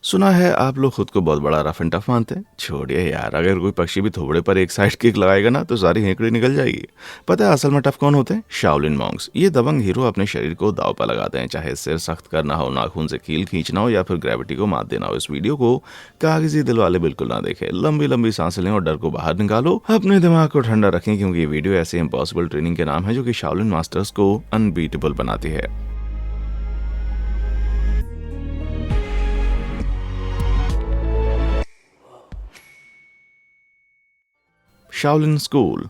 सुना है आप लोग खुद को बहुत बड़ा रफ एंड टफ मानते हैं। छोड़िए यार, अगर कोई पक्षी भी थोबड़े पर एक साइड किक लगाएगा ना तो सारी हेकड़ी निकल जाएगी। पता है असल में टफ कौन होते हैं? Shaolin Monks. ये दबंग हीरो अपने शरीर को दांव पर लगाते हैं, चाहे सिर सख्त करना हो, नाखून से कील खींचना हो या फिर ग्रेविटी को मात देना हो। इस वीडियो को कागजी दिल वाले बिल्कुल ना देखें। लंबी लंबी सांसें लें और डर को बाहर निकालो। अपने दिमाग को ठंडा रखें क्योंकि ये वीडियो ऐसे इम्पॉसिबल ट्रेनिंग के नाम है जो कि शाओलिन मास्टर्स को अनबीटेबल बनाती है। शाओलिन स्कूल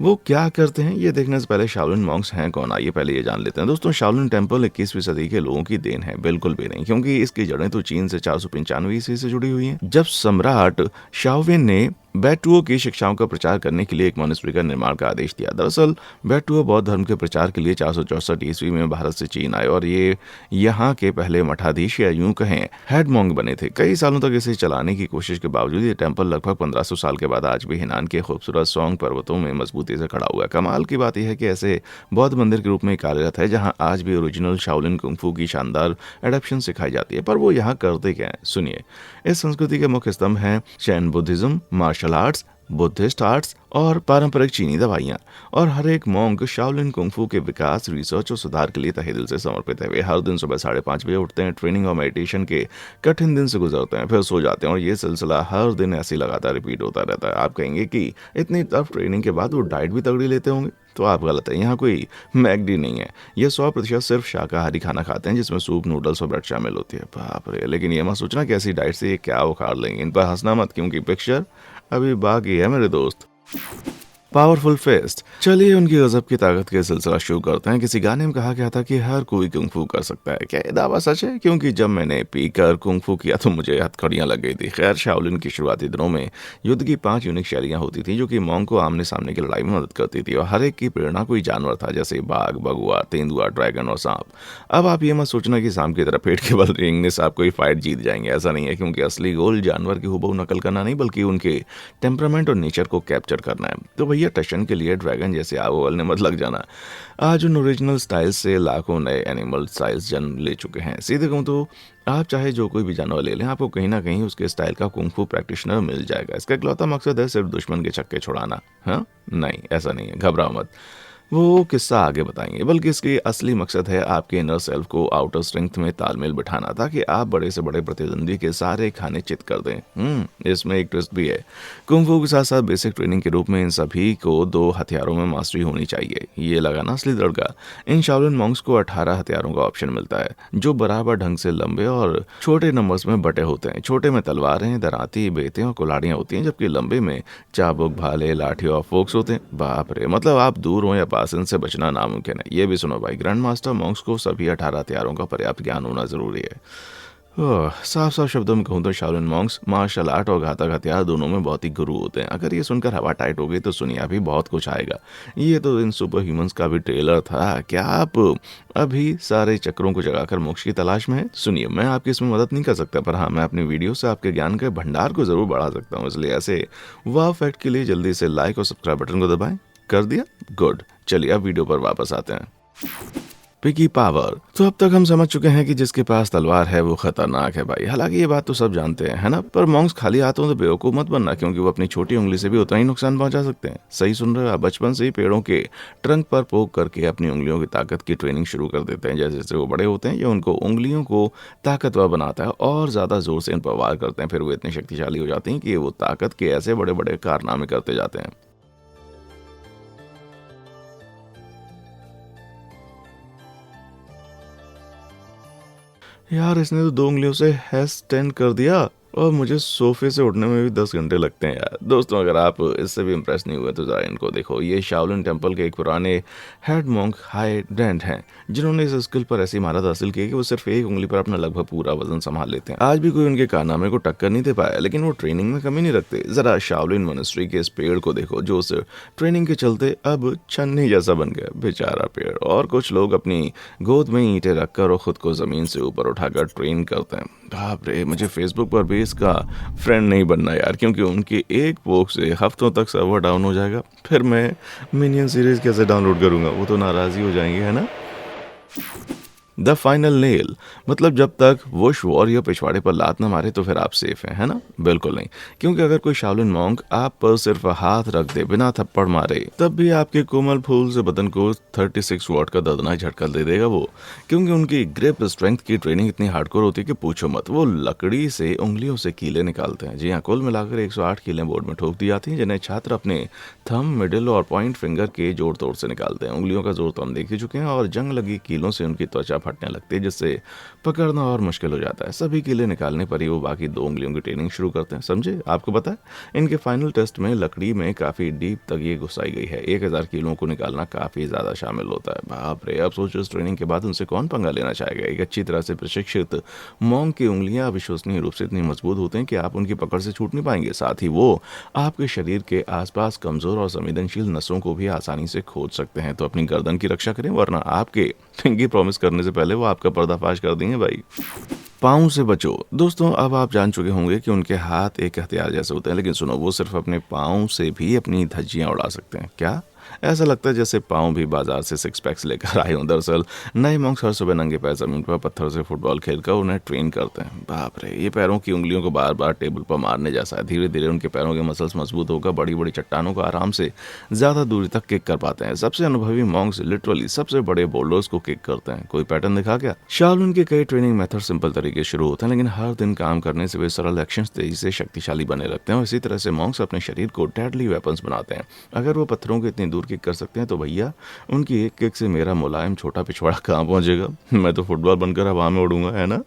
वो क्या करते हैं ये देखने से पहले शाओलिन मॉन्क्स हैं कौन, आइए पहले ये जान लेते हैं। दोस्तों, शाओलिन टेम्पल 21वीं सदी के लोगों की देन है, बिल्कुल भी नहीं, क्योंकि इसकी जड़ें तो चीन से 495 ईस्वी से जुड़ी हुई हैं, जब सम्राट शाओवेन ने बैटुओ की शिक्षाओं का प्रचार करने के लिए एक मॉनेस्ट्री का निर्माण का आदेश दिया। दरअसल बैटुओ बौद्ध धर्म के प्रचार के लिए 464 ईस्वी में भारत से चीन आए और ये यहाँ के पहले मठाधीश या यूं कहें हेड मॉन्ग बने थे। कई सालों तक इसे चलाने की कोशिश के बावजूद ये टेम्पल लगभग 1500 साल के बाद आज भी हिनान के खूबसूरत सोंग पर्वतों में मजबूती से खड़ा हुआ है। कमाल की बात यह है कि ऐसे बौद्ध मंदिर के रूप में कार्यरत है जहाँ आज भी ओरिजिनल शाओलिन कुंफू की शानदार एडेप्शन सिखाई जाती है। पर वो यहाँ करते क्या है, सुनिए। इस संस्कृति के मुख्य स्तंभ हैं Chan Buddhism, martial arts, Buddhist arts और पारंपरिक चीनी दवाइयाँ। और हर एक मॉन्क शाओलिन कुंफू के विकास, रिसर्च और सुधार के लिए तहे दिल से समर्पित है। वे हर दिन सुबह 5:30 बजे उठते हैं, ट्रेनिंग और मेडिटेशन के कठिन दिन से गुजरते हैं, फिर सो जाते हैं और ये सिलसिला हर दिन ऐसे लगातार रिपीट होता रहता है। आप कहेंगे कि इतनी टफ ट्रेनिंग के बाद वो डाइट भी तगड़ी लेते होंगे, तो आप गलत है। यहाँ कोई मैगडी नहीं है, ये 100% सिर्फ शाकाहारी खाना खाते हैं जिसमें सूप, नूडल्स और ब्रेड शामिल होती है। बाप रे, लेकिन ये मत सोचना कि ऐसी डाइट से ये क्या उखाड़ लेंगे। इन पर हंसना मत, क्योंकि पिक्चर अभी बाकी है मेरे दोस्त। Powerful fest. चलिए उनकी गजब की ताकत के सिलसिला शुरू करते हैं। किसी गाने में कहा गया था कि हर कोई कुंफू कर सकता है। क्या ये दावा सच है? क्योंकि जब मैंने पीकर कुंफू किया तो मुझे हथकड़ियां लग गई थी। खैर, शाओलिन की शुरुआती दिनों में युद्ध की 5 यूनिक शैलियां होती थी जो कि मॉन्क को आमने सामने की लड़ाई में मदद करती थी और हर एक की प्रेरणा कोई जानवर था, जैसे बाघ, बगुआ, तेंदुआ, ड्रैगन और सांप। अब आप ये मत सोचना कि सांप की तरह पेट के बल रेंगने से आप कोई फाइट जीत जाएंगे, ऐसा नहीं है। क्योंकि असली गोल जानवर की हुबहू नकल करना नहीं, बल्कि उनके टेम्परामेंट और नेचर को कैप्चर करना है। तो भैया, टशन के लिए ड्रैगन जैसे आवल ने मत लग जाना। आज उन ओरिजिनल स्टाइल से लाखों नए एनिमल स्टाइल्स जन्म ले चुके हैं। सीधे कहूँ तो आप चाहे जो कोई भी जानवर ले लें, आपको कहीं ना कहीं उसके स्टाइल का कुंफू प्रैक्टिशनर मिल जाएगा। इसका इकलौता मकसद है सिर्फ दुश्मन के छक्के छुड़ाना। हाँ, नहीं, ऐसा नहीं है, घबराओ मत, वो किस्सा आगे बताएंगे। बल्कि इसकी असली मकसद है आपके इनर सेल्फ को आउटर स्ट्रेंथ में तालमेल बिठाना, ताकि आप बड़े से बड़े प्रतिद्वंदी के सारे खाने चित कर दें। इसमें एक ट्विस्ट भी है। कुंफू के साथ साथ बेसिक ट्रेनिंग के रूप में इन सभी को 2 हथियारों में मास्टरी होनी चाहिए। ये लगाना असली तड़का। इन शाओलिन मॉन्क्स को 18 हथियारों का ऑप्शन मिलता है, जो बराबर ढंग से लंबे और छोटे नंबर्स में बटे होते हैं। छोटे में तलवारें, दराती, बेतें और कुल्हाड़ियाँ होती हैं, जबकि लंबे में चाबुक, भाले, लाठी और फोक्स होते हैं। बाप रे, मतलब आप दूर हो या पास, इनसे बचना नामुमकिन है। ये भी सुनो भाई, ग्रैंड मास्टर मॉन्क्स को सभी 18 हथियारों का पर्याप्त ज्ञान होना जरूरी है। साफ साफ शब्दों में कहूँ तो शाओलिन मॉन्क्स मार्शल आर्ट और घातक हथियार दोनों में बहुत ही गुरु होते हैं। अगर ये सुनकर हवा टाइट हो गई तो सुनिए, अभी बहुत कुछ आएगा। ये तो इन सुपर ह्यूमंस का भी ट्रेलर था। क्या आप अभी सारे चक्रों को जगाकर मोक्ष की तलाश में है? सुनिए, मैं आपकी इसमें मदद नहीं कर सकता, पर हाँ, मैं अपनी वीडियो से आपके ज्ञान के भंडार को जरूर बढ़ा सकता हूँ। इसलिए ऐसे वाह फैक्ट के लिए जल्दी से लाइक और सब्सक्राइब बटन को दबाएं। कर दिया? गुड। चलिए अब वीडियो पर वापस आते हैं। पिकी पावर। तो अब तक हम समझ चुके हैं कि जिसके पास तलवार है वो खतरनाक है भाई। हालांकि ये बात तो सब जानते हैं, है ना? पर मॉन्क्स खाली हाथों से बेवकूफ मत बनना, क्योंकि वो अपनी छोटी उंगली से भी उतना ही नुकसान पहुंचा सकते हैं। सही सुन रहे हो आप? बचपन से ही पेड़ों के ट्रंक पर पोक करके अपनी उंगलियों की ताकत की ट्रेनिंग शुरू कर देते हैं। जैसे जैसे वो बड़े होते हैं, ये उनको उंगलियों को ताकतवर बनाता है और ज्यादा जोर से इन पर वार करते हैं। फिर वो इतने शक्तिशाली हो जाते हैं कि वो ताकत के ऐसे बड़े बड़े कारनामे करते जाते हैं। यार, इसने तो 2 उंगलियों से हैश 10 कर दिया और मुझे सोफे से उठने में भी 10 घंटे लगते हैं यार। दोस्तों, अगर आप इससे भी इम्प्रेस नहीं हुए तो ज़रा इनको देखो। ये शाओलिन टेम्पल के एक पुराने हेड मॉन्क हाई डेंट हैं, जिन्होंने इस स्किल पर ऐसी महारत हासिल की कि वो सिर्फ एक उंगली पर अपना लगभग पूरा वजन संभाल लेते हैं। आज भी कोई उनके कारनामे को टक्कर नहीं दे पाया, लेकिन वो ट्रेनिंग में कमी नहीं रखते। ज़रा शाओलिन मोनेस्ट्री के इस पेड़ को देखो, जो उस ट्रेनिंग के चलते अब छन्नी जैसा बन गया। बेचारा पेड़। और कुछ लोग अपनी गोद में ईंटें रखकर और खुद को ज़मीन से ऊपर उठाकर ट्रेन करते हैं। बाप रे, मुझे फेसबुक पर भी इसका फ्रेंड नहीं बनना यार, क्योंकि उनकी एक पोक से हफ्तों तक सर्वर डाउन हो जाएगा। फिर मैं मिनियन सीरीज कैसे डाउनलोड करूंगा? वो तो नाराज ही हो जाएंगे, है ना? द फाइनल नेल, मतलब जब तक वुश वॉरियर पिछवाड़े पर लात न मारे तो फिर आप सेफ हैं, है ना? बिल्कुल नहीं, क्योंकि अगर कोई शाओलिन मॉन्क आप पर सिर्फ हाथ रख दे बिना थप्पड़ मारे, तब भी आपके कोमल फूल से बदन को 36 वॉट का दर्दनाक झटका दे देगा वो। क्योंकि उनकी ग्रिप स्ट्रेंथ की ट्रेनिंग इतनी हार्डकोर होती है कि पूछो मत। वो लकड़ी से उंगलियों से कीले निकालते हैं। जी हाँ, कुल मिलाकर 108 कीलें बोर्ड में ठोक दी जाती हैं, जिन्हें छात्र अपने थंब, मिडिल और पॉइंट फिंगर के जोड़ तोड़ से निकालते हैं। उंगलियों का जोर तो हम देख ही चुके हैं, और जंग लगी कीलों से उनकी त्वचा फटने लगती है, जिससे पकड़ना और मुश्किल हो जाता है। सभी कीले निकालने पर ही वो बाकी 2 उंगलियों की ट्रेनिंग शुरू करते हैं। समझे? आपको पता है इनके फाइनल टेस्ट में लकड़ी में काफ़ी डीप तक ये घुसाई गई है। 1000 किलो को निकालना काफ़ी ज़्यादा शामिल होता है। बाप रे! अब सोचो इस ट्रेनिंग के बाद उनसे कौन पंगा लेना चाहेगा। एक अच्छी तरह से प्रशिक्षित मॉन्क की उंगलियां अविश्वसनीय रूप से इतनी मजबूत होते हैं कि आप उनकी पकड़ से छूट नहीं पाएंगे। साथ ही वो आपके शरीर के आसपास कमजोर और संवेदनशील नसों को भी आसानी से खोद सकते हैं। तो अपनी गर्दन की रक्षा करें, वरना आपके पिंकी प्रॉमिस करने से पहले वो आपका पर्दाफाश कर देंगे भाई। पाँव से बचो। दोस्तों, अब आप जान चुके होंगे कि उनके हाथ एक हथियार जैसे होते हैं, लेकिन सुनो, वो सिर्फ अपने पाँव से भी अपनी धज्जियां उड़ा सकते हैं। क्या? ऐसा लगता है जैसे पाँव भी बाजार से सिक्स पैक्स लेकर आए हों। दरअसल नए मॉन्क्स हर सुबह नंगे पैर जमीन पर पत्थर से फुटबॉल खेलकर उन्हें ट्रेन करते हैं। बाप रे! ये पैरों की उंगलियों को बार बार टेबल पर मारने जैसा है। धीरे धीरे उनके पैरों के मसल्स मजबूत होकर बड़ी बड़ी चट्टानों को आराम से ज्यादा दूरी तक किक कर पाते हैं। सबसे अनुभवी मॉन्क्स लिटरली सबसे बड़े बोल्डर्स को किक करते हैं। कोई पैटर्न दिखा क्या? शाओलिन के कई ट्रेनिंग मेथड सिंपल तरीके से शुरू होते हैं, लेकिन हर दिन काम करने से वे सरल एक्शंस तेजी से शक्तिशाली बने लगते हैं। और इसी तरह से मॉन्क्स अपने शरीर को डेडली वेपन्स बनाते हैं। अगर वो पत्थरों को इतनी दूर किक कर सकते हैं, तो भैया उनकी एक किक से मेरा मुलायम छोटा पिछवाड़ा कहाँ पहुंचेगा। मैं तो फुटबॉल बनकर हवा में उड़ूंगा, है ना?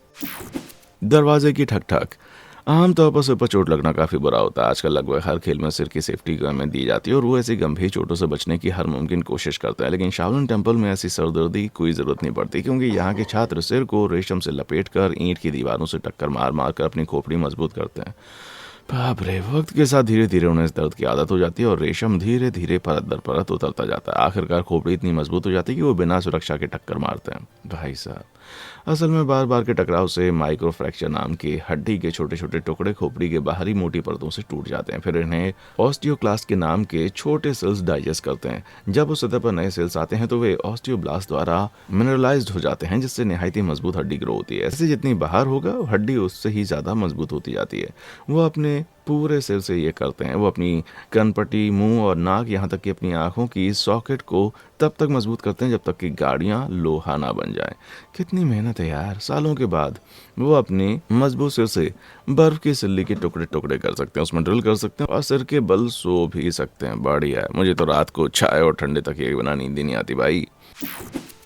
दरवाजे की ठक ठक। आमतौर पर सिर पर चोट लगना काफ़ी बुरा होता है। आजकल लगभग हर खेल में सिर की सेफ्टी को अहमियत दी जाती है, और वो ऐसी गंभीर चोटों से बचने की हर मुमकिन कोशिश करता है। लेकिन शाओलिन टेम्पल में ऐसी सरदर्दी की कोई ज़रूरत नहीं पड़ती, क्योंकि यहाँ के छात्र सिर को रेशम से लपेट कर ईंट की दीवारों से टक्कर मार मार कर अपनी खोपड़ी मजबूत करते हैं। बाप रे! वक्त के साथ धीरे धीरे उन्हें इस दर्द की आदत हो जाती है, और रेशम धीरे धीरे परत दर परत उतरता जाता है। आखिरकार खोपड़ी इतनी मजबूत हो जाती है कि वो बिना सुरक्षा के टक्कर मारते हैं। भाई साहब, असल में बार बार के टकराव से माइक्रो फ्रैक्चर नाम की हड्डी के छोटे छोटे टुकड़े खोपड़ी के बाहरी मोटी परतों से टूट जाते हैं। फिर इन्हें ऑस्टियोक्लास्ट के नाम के छोटे सेल्स डाइजेस्ट करते हैं। जब उस सतह पर नए सेल्स आते हैं, तो वे ऑस्टियोब्लास्ट द्वारा मिनरलाइज्ड हो जाते हैं, जिससे निहायती मजबूत हड्डी ग्रो होती है। ऐसे जितनी बाहर होगा हड्डी, उससे ही ज़्यादा मजबूत होती जाती है। वो अपने पूरे सिर से ये करते हैं। वो अपनी कनपट्टी, मुंह और नाक, यहाँ तक कि अपनी आंखों की सॉकेट को तब तक मजबूत करते हैं जब तक कि गाड़ियाँ लोहा ना बन जाए। कितनी मेहनत है यार। सालों के बाद वो अपनी मजबूत सिर से बर्फ की सिल्ली के टुकड़े टुकड़े कर सकते हैं, उसमें ड्रिल कर सकते हैं, और सिर के बल सो भी सकते हैं। बढ़िया है। मुझे तो रात को चाय और ठंडे तकिए के बिना नींद ही नहीं आती भाई।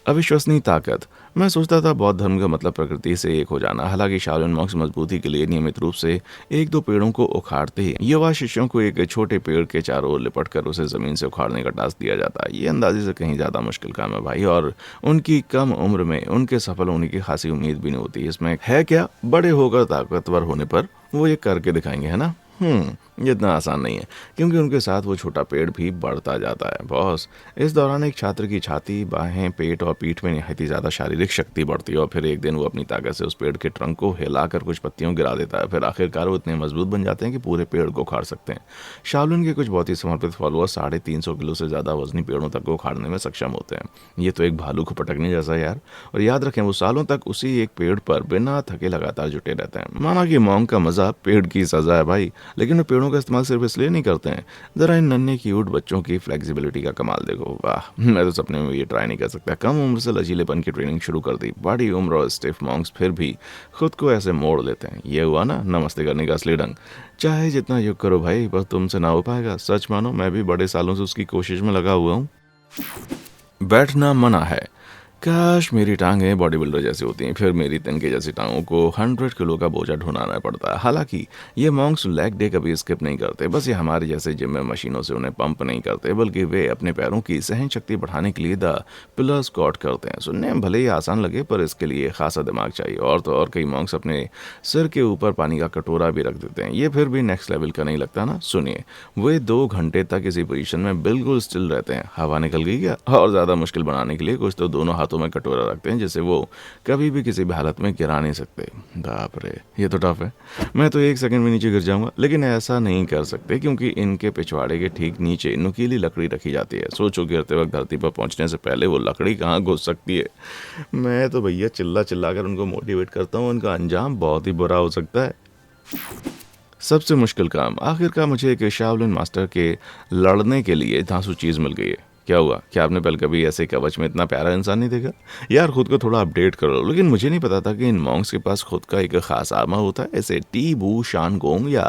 अविश्वसनीय ताकत। मैं सोचता था बौद्ध धर्म का मतलब प्रकृति से एक हो जाना। हालांकि शाओलिन मॉन्क्स मजबूती के लिए नियमित रूप से एक दो पेड़ों को उखाड़ते हैं। युवा शिष्यों को एक छोटे पेड़ के चारों ओर लिपट कर उसे जमीन से उखाड़ने का टास्क दिया जाता है। ये अंदाजे से कहीं ज्यादा मुश्किल काम है भाई, और उनकी कम उम्र में उनके सफल होने की खासी उम्मीद भी नहीं होती। इसमें है क्या, बड़े होकर ताकतवर होने पर वो ये करके दिखाएंगे, है ना? ये इतना आसान नहीं है, क्योंकि उनके साथ वो छोटा पेड़ भी बढ़ता जाता है। बॉस, इस दौरान एक छात्र की छाती, बाहें, पेट और पीठ में निहायती ज़्यादा शारीरिक शक्ति बढ़ती है, और फिर एक दिन वो अपनी ताकत से उस पेड़ के ट्रंक को हिलाकर कुछ पत्तियों गिरा देता है। फिर आखिरकार वो इतने मजबूत बन जाते हैं कि पूरे पेड़ को उखाड़ सकते हैं। शाओलिन के कुछ बहुत ही समर्पित फॉलोअर 350 किलो से ज़्यादा वजनी पेड़ों तक को उखाड़ने में सक्षम होते हैं। ये तो एक भालू को पटकने जैसा है यार। और याद रखें, वो सालों तक उसी एक पेड़ पर बिना थके लगातार जुटे रहते हैं। माना कि मॉन्क का मजा पेड़ की सजा है भाई, लेकिन वो पेड़ों का इस्तेमाल सिर्फ इसलिए नहीं करते हैं। जरा इन नन्हे क्यूट बच्चों की फ्लेक्सिबिलिटी का कमाल देखो। वाह, मैं तो सपने में ये ट्राई नहीं कर सकता। कम उम्र से लचीलेपन की ट्रेनिंग शुरू कर दी। बड़ी उम्र और स्टिफ मॉन्क्स फिर भी खुद को ऐसे मोड़ लेते हैं। ये हुआ ना नमस्ते करने का असली ढंग। चाहे जितना युग करो भाई, बस तुमसे ना हो पाएगा। सच मानो, मैं भी बड़े सालों से उसकी कोशिश में लगा हुआ हूँ। बैठना मना है। काश मेरी टांगें बॉडी बिल्डर जैसी होती हैं, फिर मेरी तिनके जैसी टांगों को 100 किलो का बोझा ढुनाना पड़ता है। हालांकि ये मॉन्क्स लेग डे कभी स्किप नहीं करते। बस ये हमारे जैसे जिम में मशीनों से उन्हें पंप नहीं करते, बल्कि वे अपने पैरों की सहन शक्ति बढ़ाने के लिए द पिलर स्क्वाट करते हैं। सुनने में भले ही आसान लगे, पर इसके लिए खासा दिमाग चाहिए। और तो और कई मॉन्क्स अपने सिर के ऊपर पानी का कटोरा भी रख देते हैं। ये फिर भी नेक्स्ट लेवल का नहीं लगता ना? सुनिए, वे 2 घंटे तक इसी पोजीशन में बिल्कुल स्टिल रहते हैं। हवा निकल गई क्या? और ज़्यादा मुश्किल बनाने के लिए कुछ तो दोनों हाथों हाथों में कटोरा रखते हैं जिसे वो कभी भी किसी भी हालत में गिरा नहीं सकते। बाप रे, ये तो टफ है। मैं तो एक सेकंड में नीचे गिर जाऊंगा, लेकिन ऐसा नहीं कर सकते क्योंकि इनके पिछवाड़े के ठीक नीचे नुकीली लकड़ी रखी जाती है। सोचो गिरते वक्त धरती पर पहुंचने से पहले वो लकड़ी कहाँ घुस सकती है। मैं तो भैया चिल्ला चिल्ला कर उनको मोटिवेट करता हूँ, उनका अंजाम बहुत ही बुरा हो सकता है। सबसे मुश्किल काम, आखिरकार मुझे एक शाओलिन मास्टर के लड़ने के लिए धांसू चीज़ मिल गई है। क्या हुआ, क्या आपने पहले कभी ऐसे कवच में इतना प्यारा इंसान नहीं देखा? यार खुद को थोड़ा अपडेट करो। लेकिन मुझे नहीं पता था कि इन मॉन्क्स के पास खुद का एक खास आर्मर होता है, इसे टी बू शान गोंग या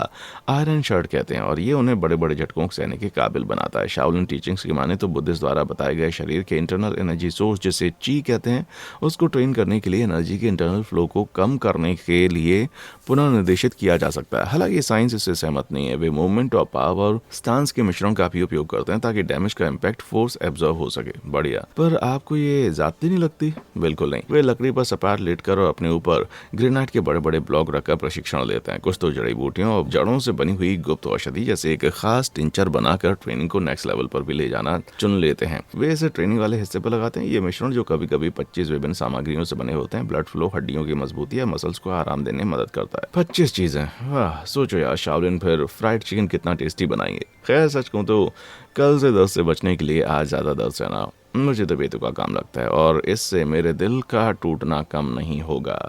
आयरन शर्ट कहते हैं, और ये उन्हें बड़े बड़े झटकों को सहने के काबिल बनाता है। शाओलिन टीचिंग्स की माने तो बुद्धिस्ट द्वारा बताए गए शरीर के इंटरनल एनर्जी सोर्स जिसे ची कहते हैं, उसको ट्रेन करने के लिए एनर्जी के इंटरनल फ्लो को कम करने के लिए पुनर्निर्देशित किया जा सकता है। हालांकि साइंस इससे सहमत नहीं है। वे मूवमेंट और पावर स्टांस के मिश्रण का भी उपयोग करते हैं ताकि डैमेज का इम्पैक्ट फोर्स एब्जॉर्ब हो सके। बढ़िया, पर आपको ये जाती नहीं लगती? बिल्कुल नहीं। वे लकड़ी पर सपाट लेटकर और अपने ऊपर ग्रेनाइट के बड़े बड़े ब्लॉक रखकर प्रशिक्षण लेते हैं। कुछ तो जड़ी बूटियों और जड़ों से बनी हुई गुप्त औषधि जैसे एक खास टिंचर बनाकर ट्रेनिंग को नेक्स्ट लेवल पर भी ले जाना चुन लेते हैं। वे इसे ट्रेनिंग वाले हिस्से पर लगाते हैं। ये मिश्रण जो कभी कभी 25 विभिन्न सामग्रियों से बने होते हैं, ब्लड फ्लो, हड्डियों की मजबूती या मसल्स को आराम देने में मदद करता है। 25 चीजें, वाह। सोचो यार, शाओलिन फिर फ्राइड चिकन कितना टेस्टी बनाएंगे। खैर सच कहूं तो कल से दर्द से बचने के लिए आज ज्यादा दर्द सहना मुझे तो बेतुका काम लगता है, और इससे मेरे दिल का टूटना कम नहीं होगा।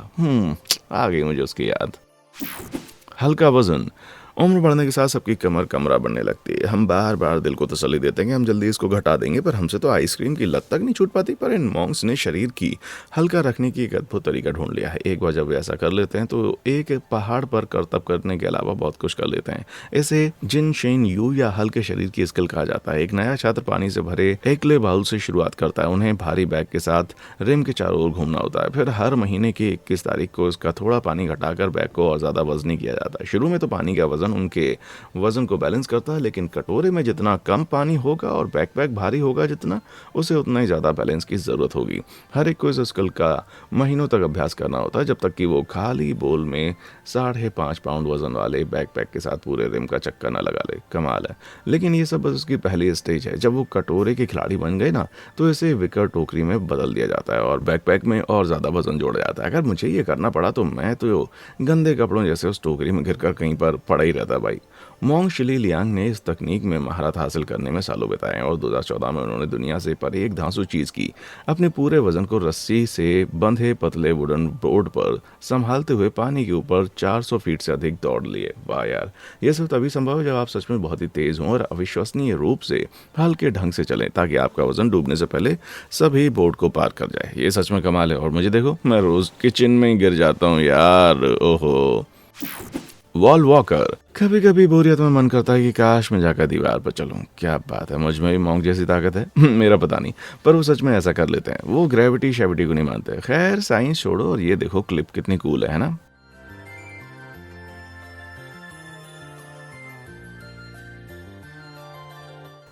आ गई मुझे उसकी याद। हल्का वजन, उम्र बढ़ने के साथ सबकी कमर कमरा बनने लगती है। हम बार बार दिल को तसल्ली देते हैं कि हम जल्दी इसको घटा देंगे, पर हमसे तो आइसक्रीम की लत तक नहीं छूट पाती। पर इन मॉन्क्स ने शरीर की हल्का रखने की एक अद्भुत तरीका ढूंढ लिया है। एक बार जब वे ऐसा कर लेते हैं तो एक पहाड़ पर करतब करने के अलावा बहुत कुछ कर लेते हैं। इसे जिन शेन यू या हल्के शरीर की स्किल कहा जाता है। एक नया छात्र पानी से भरे एकले बाउल से शुरुआत करता है। उन्हें भारी बैग के साथ रिम के चारों ओर घूमना होता है। फिर हर महीने की 21 तारीख को इसका थोड़ा पानी घटाकर बैग को और ज्यादा वजनी किया जाता है। शुरू में तो पानी का वजन उनके वजन को बैलेंस करता है, लेकिन कटोरे में जितना कम पानी होगा और बैकपैक भारी होगा जितना, उसे उतना ही ज्यादा बैलेंस की जरूरत होगी। हर एक को इस स्किल का महीनों तक अभ्यास करना होता है, जब तक कि वो खाली बोल में 5.5 पाउंड वजन वाले बैकपैक के साथ पूरे रिम का चक्कर न लगा ले। कमाल है। लेकिन ये सब बस उसकी पहली स्टेज है। जब वो कटोरे के खिलाड़ी बन गए ना, तो इसे विकर टोकरी में बदल दिया जाता है और बैकपैक में और ज्यादा वजन जोड़ा जाता है। अगर मुझे ये करना पड़ा तो मैं तो गंदे कपड़ों जैसे उस टोकरी में घिरकर कहीं पर पड़ा ही रहता भाई। मोंग शिली लियांग ने इस तकनीक में महारत हासिल करने में सालों बिताए और 2014 में उन्होंने दुनिया से परे एक धांसू चीज की। अपने पूरे वजन को रस्सी से बंधे पतले वुडन बोर्ड पर संभालते हुए पानी के ऊपर 400 फीट से अधिक दौड़ लिए। वाह यार, ये सब तभी संभव है जब आप सच में बहुत ही तेज हों और अविश्वसनीय रूप से हल्के ढंग से चलें, ताकि आपका वजन डूबने से पहले सभी बोर्ड को पार कर जाए। ये सच में कमाल है। और मुझे देखो, मैं रोज किचन में ही गिर जाता हूँ यार। ओहो। वॉल वॉकर, कभी कभी बोरियत में मन करता है कि काश मैं जाकर दीवार पर चलूं। क्या बात है, मुझ में भी मॉन्क जैसी ताकत है। मेरा पता नहीं, पर वो सच में ऐसा कर लेते हैं। वो ग्रेविटी शेविटी को नहीं मानते। खैर साइंस छोड़ो, और ये देखो क्लिप कितनी कूल है ना।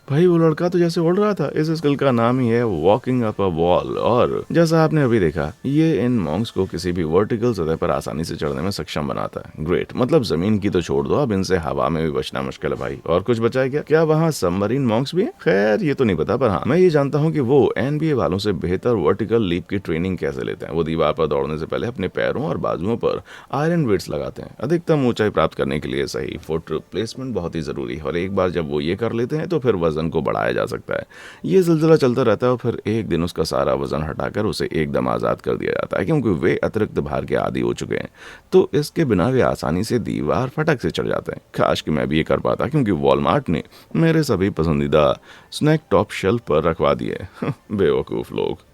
भाई वो लड़का तो जैसे उड़ रहा था। इस स्किल का नाम ही है वॉकिंग अप अ वॉल, और जैसा आपने अभी देखा, ये इन मॉन्क्स को किसी भी वर्टिकल सतह पर आसानी से चढ़ने में सक्षम बनाता है। ग्रेट, मतलब जमीन की तो छोड़ दो, अब इनसे हवा में भी बचना मुश्किल है भाई। और कुछ बचा है क्या? क्या वहाँ सबमरीन मॉन्क्स भी हैं? खैर ये तो नहीं पता, पर हाँ मैं ये जानता हूँ कि वो NBA वालों से बेहतर वर्टिकल लीप की ट्रेनिंग कैसे लेते हैं। वो दीवार पर दौड़ने से पहले अपने पैरों और बाजुओं पर आयरन वेट्स लगाते हैं। अधिकतम ऊंचाई प्राप्त करने के लिए सही फुट प्लेसमेंट बहुत ही जरूरी है, और एक बार जब वो ये कर लेते हैं तो फिर वजन को बढ़ाया जा सकता है। ये सिलसिला चलता रहता है और फिर एक दिन उसका सारा वजन हटाकर उसे एकदम आजाद कर दिया जाता है, क्योंकि वे अतिरिक्त भार के आदी हो चुके हैं। तो इसके बिना वे आसानी से दीवार फटक से चढ़ जाते हैं। काश कि मैं भी ये कर पाता, क्योंकि वॉलमार्ट ने मेरे सभी पसंदीदा स्नैक टॉप शेल्फ पर रखवा दिए। बेवकूफ लोग।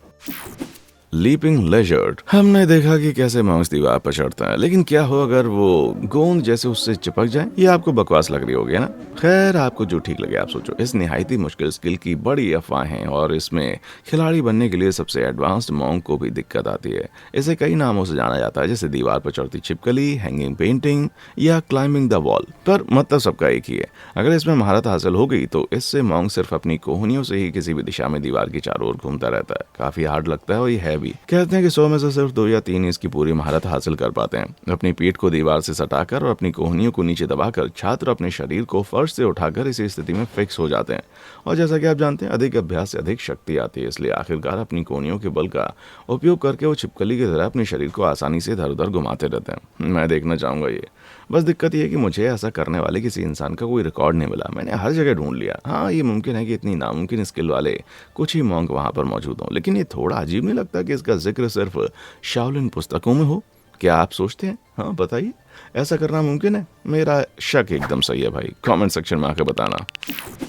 लीपिंग लेजर्ड, हमने देखा कि कैसे माउस दीवार पर चढ़ता है, लेकिन क्या हो अगर वो गोंद जैसे उससे चिपक जाए? ये आपको बकवास लग रही होगी ना। खैर आपको जो ठीक लगे आप सोचो। इस निहायती मुश्किल स्किल की बड़ी अफवाहें हैं, और इसमें खिलाड़ी बनने के लिए सबसे एडवांस्ड मॉन्क को भी दिक्कत आती है। इसे कई नामों से जाना जाता है, जैसे दीवार पर चढ़ती छिपकली, हैंगिंग पेंटिंग या क्लाइंबिंग द वॉल, पर मतलब सबका एक ही है। अगर इसमें महारत हासिल हो गई तो इससे मॉन्क सिर्फ अपनी कोहनियों से ही किसी भी दिशा में दीवार की चारों ओर घूमता रहता है। काफी हार्ड लगता है और ये है भी भी। कहते हैं कि 100 में से सिर्फ 2 या 3 इसकी पूरी महारत हासिल कर पाते हैं। अपनी पीठ को दीवार से सटाकर और अपनी कोहनियों को नीचे दबाकर छात्र अपने शरीर को फर्श से उठाकर इसी स्थिति में फिक्स हो जाते हैं। और जैसा कि आप जानते हैं, अधिक अभ्यास से अधिक शक्ति आती है, इसलिए आखिरकार अपनी कोहनियों के बल का उपयोग करके वो छिपकली की तरह अपने शरीर को आसानी से इधर उधर घुमाते रहते हैं। मैं देखना चाहूँगा ये। बस दिक्कत ये है कि मुझे ऐसा करने वाले किसी इंसान का कोई रिकॉर्ड नहीं मिला। मैंने हर जगह ढूंढ लिया। हाँ, ये मुमकिन है कि इतनी नामुमकिन स्किल वाले कुछ ही मॉन्क वहाँ पर मौजूद हों, लेकिन ये थोड़ा अजीब नहीं लगता कि इसका जिक्र सिर्फ शाओलिन पुस्तकों में हो? क्या आप सोचते हैं? हाँ बताइए, ऐसा करना मुमकिन है? मेरा शक एकदम सही है भाई। कमेंट सेक्शन में आकर बताना।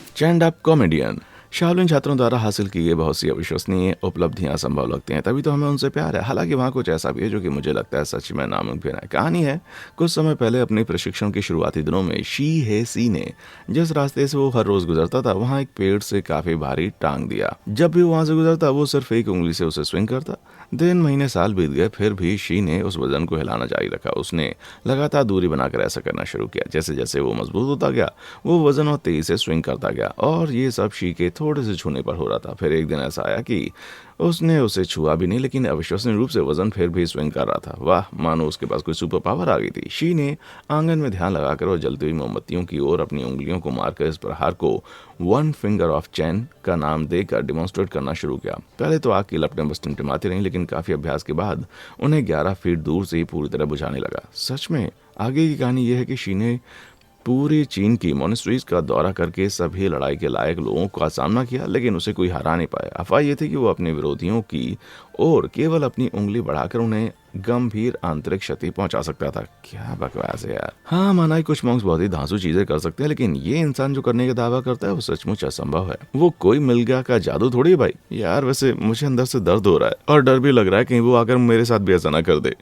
Stand up comedian. शाओलिन छात्रों द्वारा हासिल की गई बहुत सी अविश्वसनीय उपलब्धियां संभव लगती हैं, तभी तो हमें उनसे प्यार है। हालांकि वहाँ कुछ ऐसा भी है जो कि मुझे लगता है सच में नामुमकिन है। कहानी है, कुछ समय पहले अपने प्रशिक्षण के शुरुआती दिनों में शी ने जिस रास्ते से वो हर रोज गुजरता था, वहाँ एक पेड़ से काफी भारी टांग दिया। जब भी वो वहाँ से गुजरता, वो सिर्फ एक उंगली से उसे स्विंग करता। दिन महीने साल बीत गए, फिर भी शी ने उस वजन को हिलाना जारी रखा। उसने लगातार दूरी बनाकर ऐसा करना शुरू किया। जैसे जैसे वो मजबूत होता गया, वो वजन और तेजी से स्विंग करता गया, और ये सब शी के थोड़े से छूने पर हो रहा था। फिर एक दिन ऐसा आया कि उसने उसे छुआ भी नहीं, लेकिन अविश्वसनीय रूप से वजन फिर भी स्विंग कर रहा था। वाह, मानो उसके पास कोई सुपर पावर आ गई थी। शी ने आंगन में ध्यान लगाकर और जलती हुई मोमबत्तियों की ओर अपनी उंगलियों को मारकर इस प्रहार को 1 फिंगर ऑफ चैन का नाम देकर डिमॉन्स्ट्रेट करना शुरू किया। पहले तो आग की लपटें बस टिमटिमाती रहीं, लेकिन काफी अभ्यास के बाद उन्हें 11 फीट दूर से ही पूरी तरह बुझाने लगा। सच में आगे की कहानी यह है कि शी ने पूरी चीन की मोनेस्ट्रीज का दौरा करके सभी लड़ाई के लायक लोगों का सामना किया, लेकिन उसे कोई हरा नहीं पाया। अफवाह ये थी कि वो अपने विरोधियों की और केवल अपनी उंगली बढ़ाकर उन्हें गंभीर आंतरिक क्षति पहुंचा सकता था। क्या बकवास है यार। हाँ, माना ही कुछ मॉन्क्स बहुत ही धांसू चीजें कर सकते हैं, लेकिन ये इंसान जो करने का दावा करता है वो सचमुच असंभव है। वो कोई मिल गया का जादू थोड़ी है भाई। यार वैसे मुझे अंदर से दर्द हो रहा है और डर भी लग रहा है कहीं वो आकर मेरे साथ भी ऐसा ना कर दे।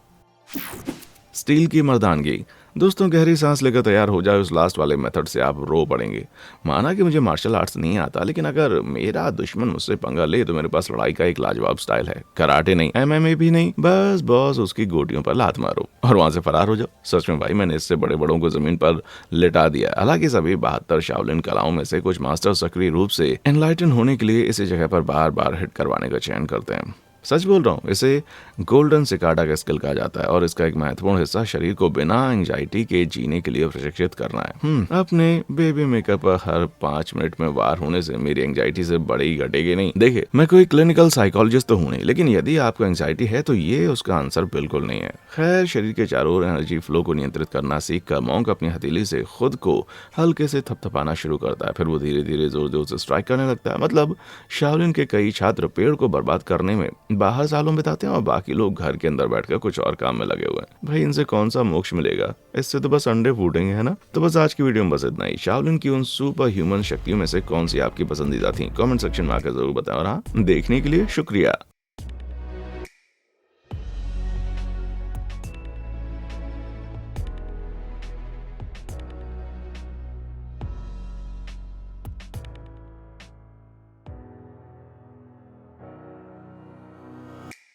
स्टील की मर्दानगी। दोस्तों, गहरी सांस लेकर तैयार हो जाए, उस लास्ट वाले मेथड से आप रो पड़ेंगे। माना कि मुझे मार्शल आर्ट्स नहीं आता, लेकिन अगर मेरा दुश्मन मुझसे पंगा ले तो मेरे पास लड़ाई का एक लाजवाब स्टाइल है। कराटे नहीं, MMA भी नहीं, बस बॉस उसकी गोटियों पर लात मारो और वहां से फरार हो जाओ। सच में भाई, मैंने इससे बड़े बड़ों को जमीन पर लिटा दिया। हालांकि सभी 72 शाओलिन कलाओं में से कुछ मास्टर सक्रिय रूप से एनलाइटन होने के लिए इसी जगह पर बार बार हिट करवाने का चयन करते हैं। सच बोल रहा हूँ, इसे गोल्डन सिकाडा का स्किल कहा जाता है, और इसका एक महत्वपूर्ण हिस्सा शरीर को बिना एंजाइटी के जीने के लिए प्रशिक्षित करना है। अपने बेबी मेकअप पर हर 5 मिनट में वार होने से मेरी एंजाइटी से बड़ी घटेगी नहीं। देखिए, मैं कोई क्लिनिकल साइकोलॉजिस्ट तो हूँ नहीं, लेकिन यदि आपको एंजाइटी है तो ये उसका आंसर बिल्कुल नहीं है। खैर, शरीर के चारों ओर एनर्जी फ्लो को नियंत्रित करना सीख कर मॉन्क अपनी हथेली से खुद को हल्के से थपथपाना शुरू करता है। फिर वो धीरे धीरे जोर जोर से स्ट्राइक करने लगता है। मतलब शाओलिन के कई छात्र पेड़ को बर्बाद करने में बाहर सालों बिताते हैं और बाकी लोग घर के अंदर बैठकर कुछ और काम में लगे हुए हैं। भाई, इनसे कौन सा मोक्ष मिलेगा? इससे तो बस अंडे फूटेंगे, है ना? तो बस आज की वीडियो में बस इतना ही। शाओलिन की उन सुपर ह्यूमन शक्तियों में से कौन सी आपकी पसंदीदा थी? कमेंट सेक्शन में आकर जरूर बताएं। और हाँ, देखने के लिए शुक्रिया।